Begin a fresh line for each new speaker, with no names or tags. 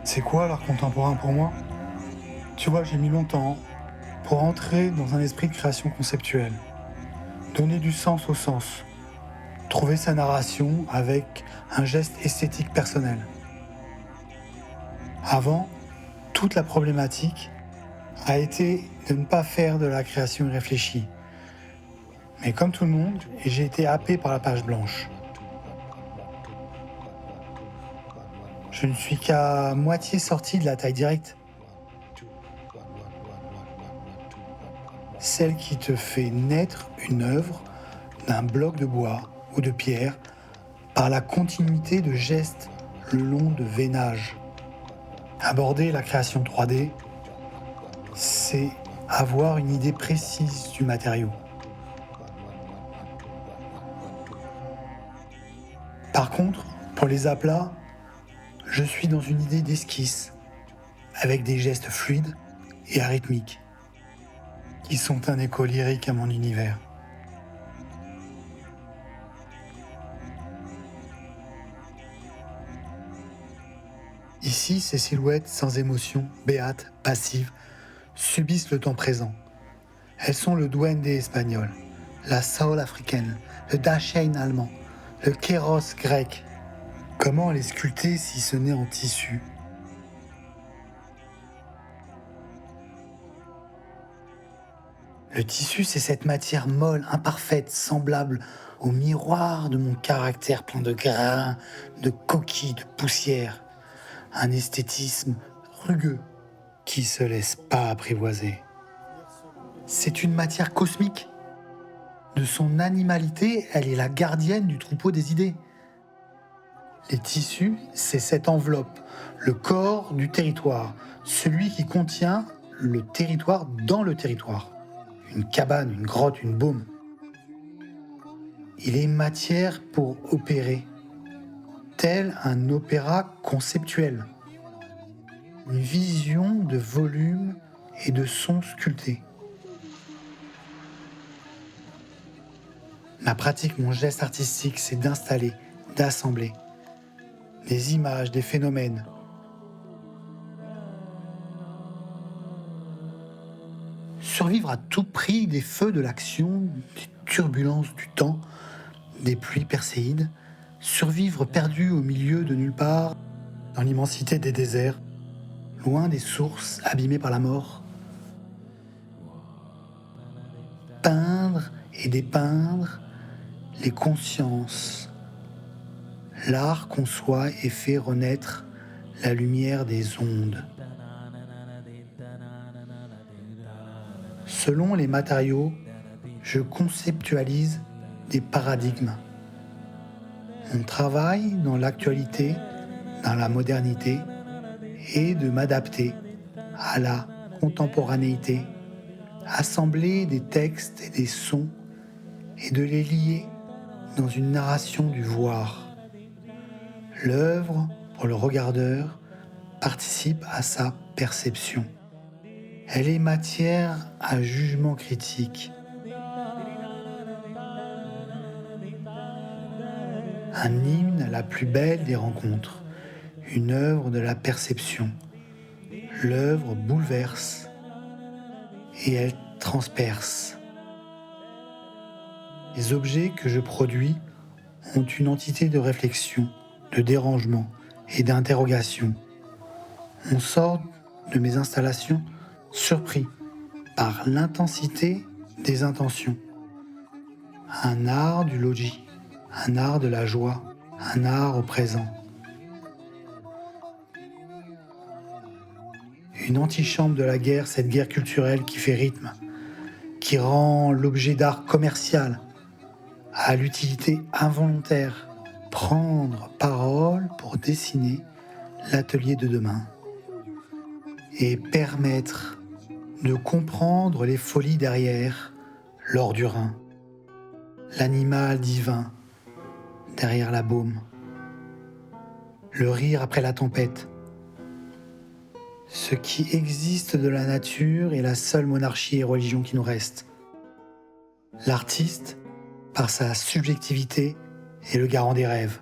C'est quoi l'art contemporain pour moi? Tu vois, j'ai mis longtemps pour entrer dans un esprit de création conceptuelle, donner du sens au sens, trouver sa narration avec un geste esthétique personnel. Avant, toute la problématique a été de ne pas faire de la création irréfléchie. Mais comme tout le monde, j'ai été happé par la page blanche. Je ne suis qu'à moitié sorti de la taille directe. Celle qui te fait naître une œuvre d'un bloc de bois ou de pierre par la continuité de gestes le long de veinages. Aborder la création 3D, c'est avoir une idée précise du matériau. Par contre, pour les aplats, je suis dans une idée d'esquisse, avec des gestes fluides et arythmiques, qui sont un écho lyrique à mon univers. Ici, ces silhouettes sans émotion, béates, passives, subissent le temps présent. Elles sont le duende espagnol, la soul africaine, le Dasein allemand, le kéros grec. Comment les sculpter si ce n'est en tissu? Le tissu, c'est cette matière molle, imparfaite, semblable au miroir de mon caractère plein de grains, de coquilles, de poussière. Un esthétisme rugueux qui se laisse pas apprivoiser. C'est une matière cosmique. De son animalité, elle est la gardienne du troupeau des idées. Les tissus, c'est cette enveloppe, le corps du territoire, celui qui contient le territoire dans le territoire. Une cabane, une grotte, une baume. Il est matière pour opérer, tel un opéra conceptuel. Une vision de volume et de son sculpté. Ma pratique, mon geste artistique, c'est d'installer, d'assembler des images, des phénomènes. Survivre à tout prix des feux de l'action, des turbulences du temps, des pluies perséides, survivre perdu au milieu de nulle part, dans l'immensité des déserts, loin des sources abîmées par la mort. Peindre et dépeindre les consciences. L'art conçoit et fait renaître la lumière des ondes. Selon les matériaux, je conceptualise des paradigmes. Mon travail dans l'actualité, dans la modernité, est de m'adapter à la contemporanéité, assembler des textes et des sons et de les lier dans une narration du voir. L'œuvre, pour le regardeur, participe à sa perception. Elle est matière à jugement critique. Un hymne à la plus belle des rencontres, une œuvre de la perception. L'œuvre bouleverse et elle transperce. Les objets que je produis ont une entité de réflexion, de dérangement et d'interrogation. On sort de mes installations surpris par l'intensité des intentions. Un art du logis, un art de la joie, un art au présent. Une antichambre de la guerre, cette guerre culturelle qui fait rythme, qui rend l'objet d'art commercial à l'utilité involontaire. Prendre parole pour dessiner l'atelier de demain et permettre de comprendre les folies derrière l'or du Rhin, l'animal divin derrière la baume, le rire après la tempête. Ce qui existe de la nature est la seule monarchie et religion qui nous reste. L'artiste, par sa subjectivité, est le garant des rêves.